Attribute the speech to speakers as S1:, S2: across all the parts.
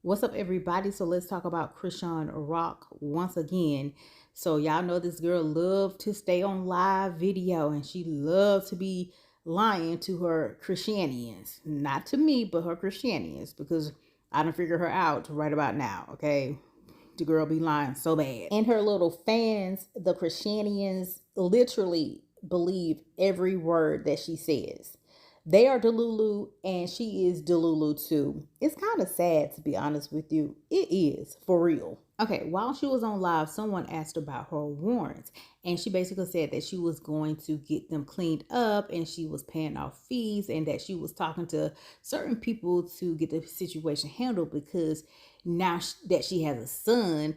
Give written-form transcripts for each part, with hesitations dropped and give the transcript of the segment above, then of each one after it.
S1: What's up, everybody? So let's talk about Chrisean Rock once again. So y'all know this girl loved to stay on live video, and she loved to be lying to her Christianians. Not to me, but her Christianians, because I done figured her out right about now, okay? The girl be lying so bad. And her little fans, the Christianians, literally believe every word that she says. They are Delulu and she is Delulu too. It's kind of sad, to be honest with you. It is, for real. Okay, while she was on live, someone asked about her warrants, and she basically said that she was going to get them cleaned up and she was paying off fees, and that she was talking to certain people to get the situation handled because now that she has a son,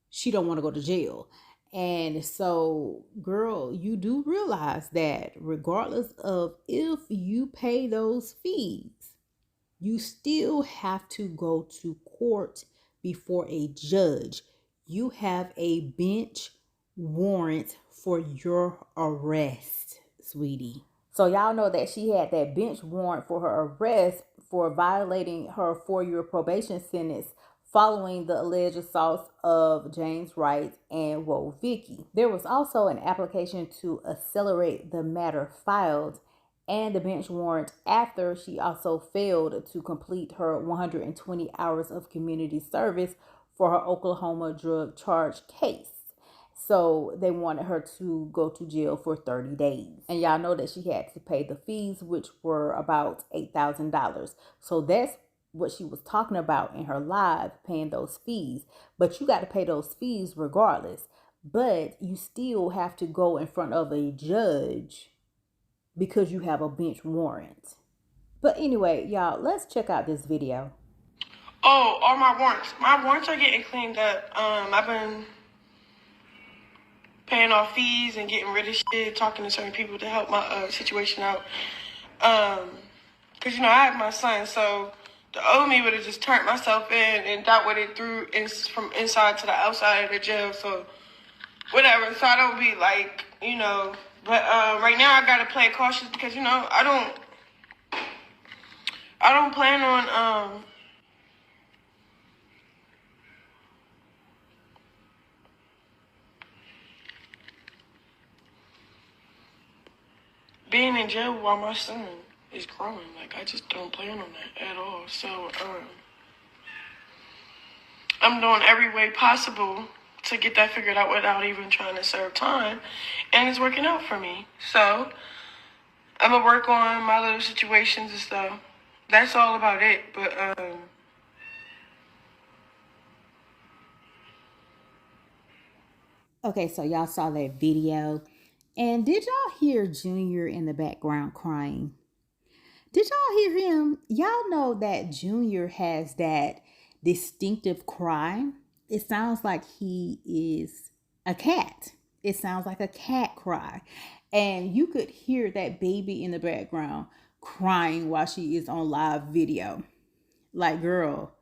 S1: she don't want to go to jail. And so, girl, you do realize that regardless of if you pay those fees, you still have to go to court before a judge. You have a bench warrant for your arrest, sweetie. So y'all know that she had that bench warrant for her arrest for violating her 4-year probation sentence following the alleged assaults of James Wright and Woe Vicky. There was also an application to accelerate the matter filed and the bench warrant after she also failed to complete her 120 hours of community service for her Oklahoma drug charge case. So they wanted her to go to jail for 30 days. And y'all know that she had to pay the fees, which were about $8,000. So that's what she was talking about in her live, paying those fees. But you got to pay those fees regardless. But you still have to go in front of a judge because you have a bench warrant. But anyway, y'all, let's check out this video.
S2: Oh, all my warrants. My warrants are getting cleaned up. I've been paying off fees and getting rid of shit, talking to certain people to help my situation out. Cause I have my son, so the old me would have just turned myself in and dealt with it through from inside to the outside of the jail. So whatever. So I don't be like, But right now I gotta play cautious because I don't plan on being in jail while my son is growing. Like, I just don't plan on that at all. So, I'm doing every way possible to get that figured out without even trying to serve time. And it's working out for me. So, I'm going to work on my little situations and stuff. That's all about it. But,
S1: Okay, so y'all saw that video. And did y'all hear Junior in the background crying? Did y'all hear him? Y'all know that Junior has that distinctive cry. It sounds like he is a cat. It sounds like a cat cry. And you could hear that baby in the background crying while she is on live video. Like, girl,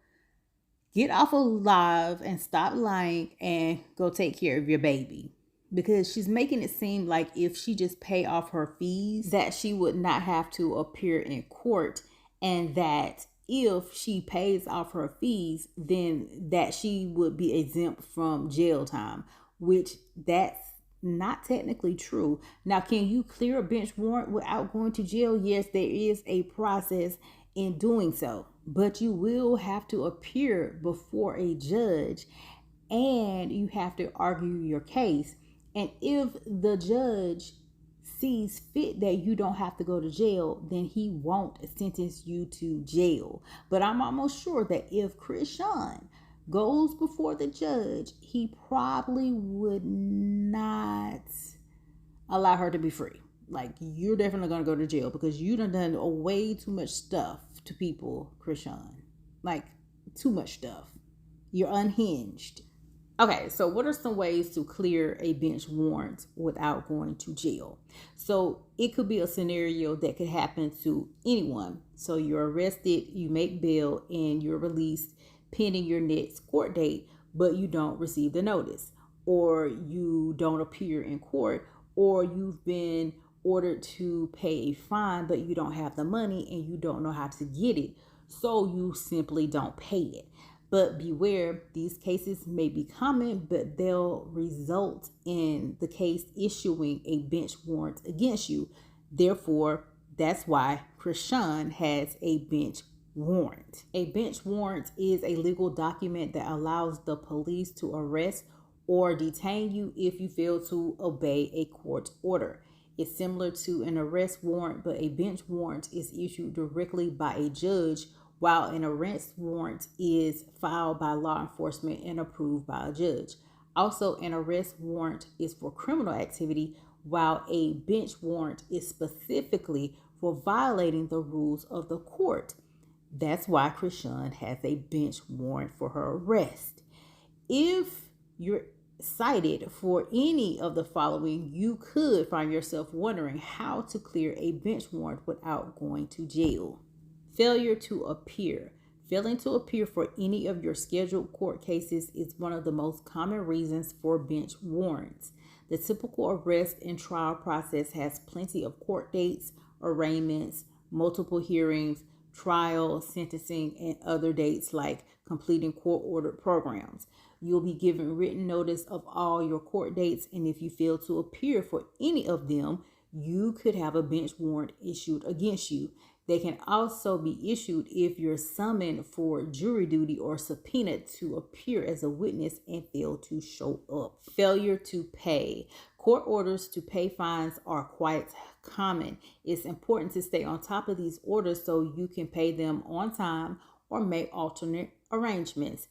S1: get off of live and stop lying and go take care of your baby. Because she's making it seem like if she just pay off her fees, that she would not have to appear in court, and that if she pays off her fees, then that she would be exempt from jail time, which that's not technically true. Now, can you clear a bench warrant without going to jail? Yes, there is a process in doing so, but you will have to appear before a judge and you have to argue your case. And if the judge sees fit that you don't have to go to jail, then he won't sentence you to jail. But I'm almost sure that if Chrisean goes before the judge, he probably would not allow her to be free. Like, you're definitely going to go to jail because you done way too much stuff to people, Chrisean. Like, too much stuff. You're unhinged. Okay, so what are some ways to clear a bench warrant without going to jail? So it could be a scenario that could happen to anyone. So you're arrested, you make bail, and you're released pending your next court date, but you don't receive the notice, or you don't appear in court, or you've been ordered to pay a fine, but you don't have the money and you don't know how to get it. So you simply don't pay it. But beware, these cases may be common, but they'll result in the case issuing a bench warrant against you. Therefore, that's why Chrisean has a bench warrant. A bench warrant is a legal document that allows the police to arrest or detain you if you fail to obey a court order. It's similar to an arrest warrant, but a bench warrant is issued directly by a judge, while an arrest warrant is filed by law enforcement and approved by a judge. Also, an arrest warrant is for criminal activity, while a bench warrant is specifically for violating the rules of the court. That's why Chrisean has a bench warrant for her arrest. If you're cited for any of the following, you could find yourself wondering how to clear a bench warrant without going to jail. Failure to appear. Failing to appear for any of your scheduled court cases is one of the most common reasons for bench warrants. The typical arrest and trial process has plenty of court dates, arraignments, multiple hearings, trial, sentencing, and other dates like completing court-ordered programs. You'll be given written notice of all your court dates, and if you fail to appear for any of them, you could have a bench warrant issued against you. They can also be issued if you're summoned for jury duty or subpoenaed to appear as a witness and fail to show up. Failure to pay. Court orders to pay fines are quite common. It's important to stay on top of these orders so you can pay them on time or make alternate arrangements.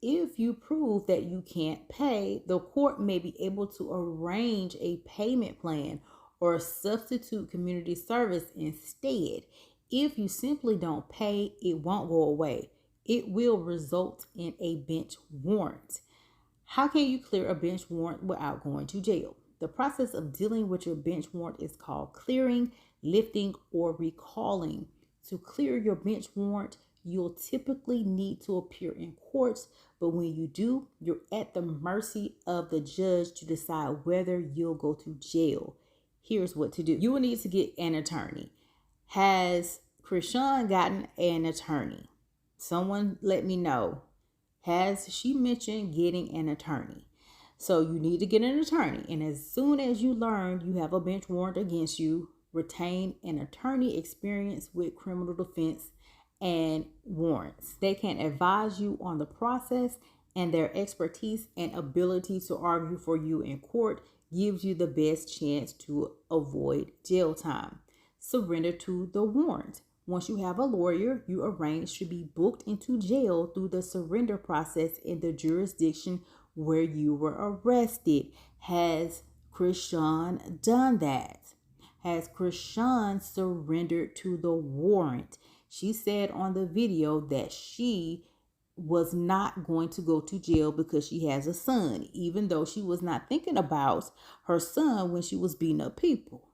S1: If you prove that you can't pay, the court may be able to arrange a payment plan or substitute community service instead. If you simply don't pay, it won't go away. It will result in a bench warrant. How can you clear a bench warrant without going to jail? The process of dealing with your bench warrant is called clearing, lifting, or recalling. To clear your bench warrant, you'll typically need to appear in courts, but when you do, you're at the mercy of the judge to decide whether you'll go to jail. Here's what to do. You will need to get an attorney. Has Chrisean gotten an attorney? Someone let me know. Has she mentioned getting an attorney? So you need to get an attorney. And as soon as you learn you have a bench warrant against you, retain an attorney experienced with criminal defense and warrants. They can advise you on the process, and their expertise and ability to argue for you in court gives you the best chance to avoid jail time. Surrender to the warrant. Once you have a lawyer, you arrange to be booked into jail through the surrender process in the jurisdiction where you were arrested. Has Chrisean done that? Has Chrisean surrendered to the warrant? She said on the video that she was not going to go to jail because she has a son, even though she was not thinking about her son when she was beating up people.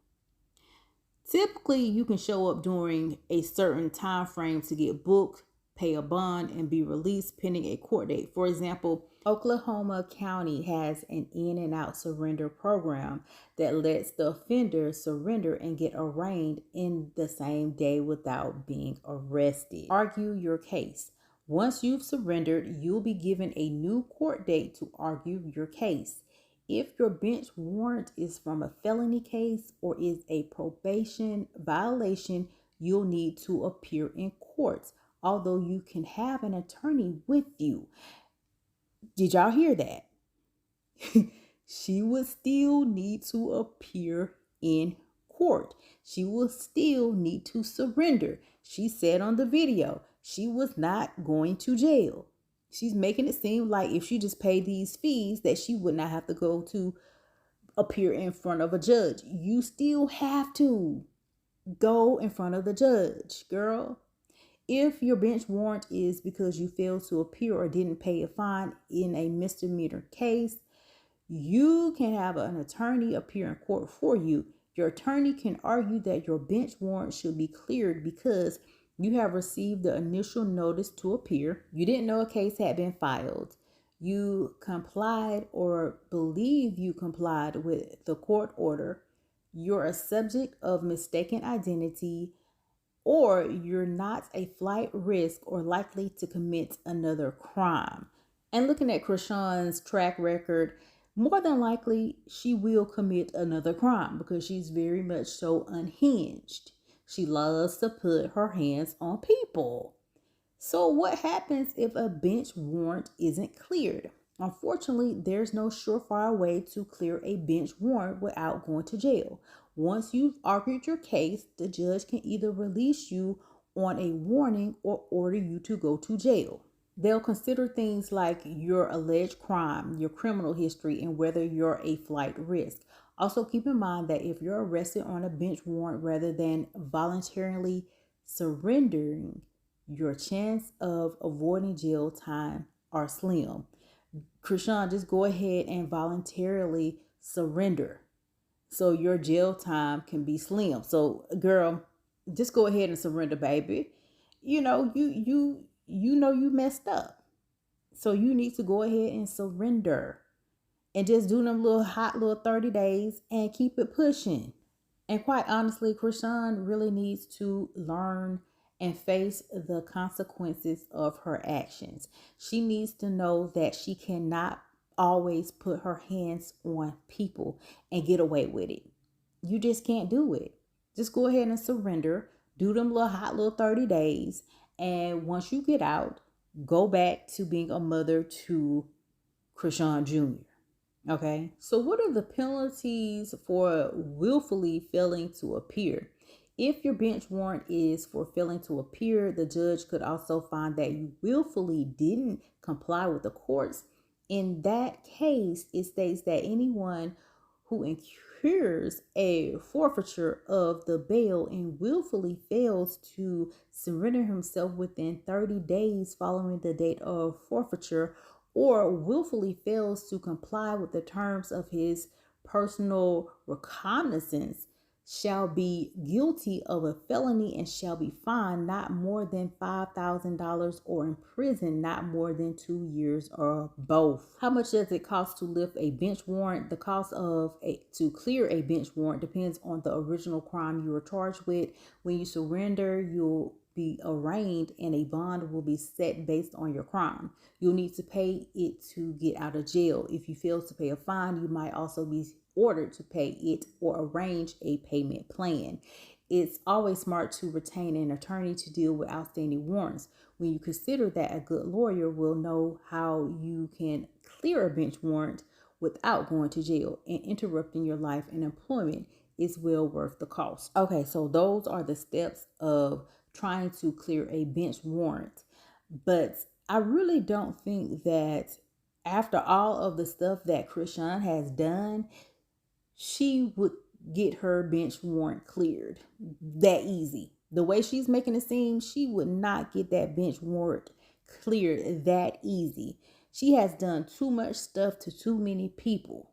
S1: Typically, you can show up during a certain time frame to get booked, pay a bond, and be released pending a court date. For example, Oklahoma County has an in and out surrender program that lets the offender surrender and get arraigned in the same day without being arrested. Argue your case. Once you've surrendered, you'll be given a new court date to argue your case. If your bench warrant is from a felony case or is a probation violation, you'll need to appear in court, although you can have an attorney with you. Did y'all hear that? She would still need to appear in court. She will still need to surrender. She said on the video she was not going to jail. She's making it seem like if she just paid these fees that she would not have to go to appear in front of a judge. You still have to go in front of the judge, girl. If your bench warrant is because you failed to appear or didn't pay a fine in a misdemeanor case, you can have an attorney appear in court for you. Your attorney can argue that your bench warrant should be cleared because you have received the initial notice to appear. You didn't know a case had been filed. You complied or believe you complied with the court order. You're a subject of mistaken identity, or you're not a flight risk or likely to commit another crime. And looking at Chrisean's track record, more than likely she will commit another crime because she's very much so unhinged. She loves to put her hands on people. So, what happens if a bench warrant isn't cleared? Unfortunately, there's no surefire way to clear a bench warrant without going to jail. Once you've argued your case, the judge can either release you on a warning or order you to go to jail. They'll consider things like your alleged crime, your criminal history, and whether you're a flight risk. Also, keep in mind that if you're arrested on a bench warrant rather than voluntarily surrendering, your chance of avoiding jail time are slim. Chrisean, just go ahead and voluntarily surrender so your jail time can be slim. So, girl, just go ahead and surrender, baby. You know you messed up. So you need to go ahead and surrender and just do them little hot little 30 days and keep it pushing. And quite honestly, Chrisean really needs to learn and face the consequences of her actions. She needs to know that she cannot always put her hands on people and get away with it. You just can't do it. Just go ahead and surrender. Do them little hot little 30 days. And once you get out, go back to being a mother to Chrisean Jr. Okay, so what are the penalties for willfully failing to appear? If your bench warrant is for failing to appear, the judge could also find that you willfully didn't comply with the courts. In that case, it states that anyone who incurs a forfeiture of the bail and willfully fails to surrender himself within 30 days following the date of forfeiture, or willfully fails to comply with the terms of his personal reconnaissance, shall be guilty of a felony and shall be fined not more than $5,000 or imprisoned not more than 2 years or both. How much does it cost to lift a bench warrant? The cost to clear a bench warrant depends on the original crime you were charged with. When you surrender, you'll be arraigned and a bond will be set based on your crime. You'll need to pay it to get out of jail. If you fail to pay a fine, you might also be ordered to pay it or arrange a payment plan. It's always smart to retain an attorney to deal with outstanding warrants. When you consider that, a good lawyer will know how you can clear a bench warrant without going to jail and interrupting your life and employment is well worth the cost. Okay, so those are the steps of trying to clear a bench warrant. But I really don't think that after all of the stuff that Chrisean has done, she would get her bench warrant cleared that easy. The way she's making it seem, she would not get that bench warrant cleared that easy. She has done too much stuff to too many people.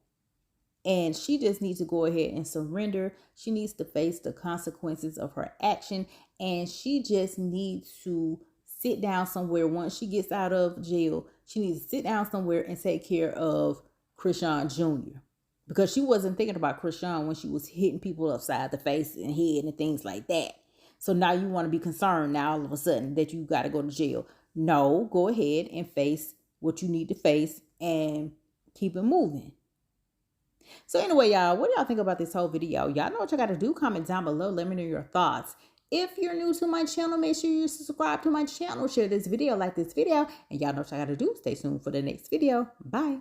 S1: And she just needs to go ahead and surrender. She needs to face the consequences of her action. And she just needs to sit down somewhere. Once she gets out of jail, she needs to sit down somewhere and take care of Chrisean Jr. Because she wasn't thinking about Chrisean when she was hitting people upside the face and head and things like that. So now you want to be concerned now all of a sudden that you got to go to jail. No, go ahead and face what you need to face and keep it moving. So anyway, y'all, what do y'all think about this whole video? Y'all know what you got to do. Comment down below. Let me know your thoughts. If you're new to my channel, make sure you subscribe to my channel. Share this video, like this video. And y'all know what you got to do. Stay tuned for the next video. Bye.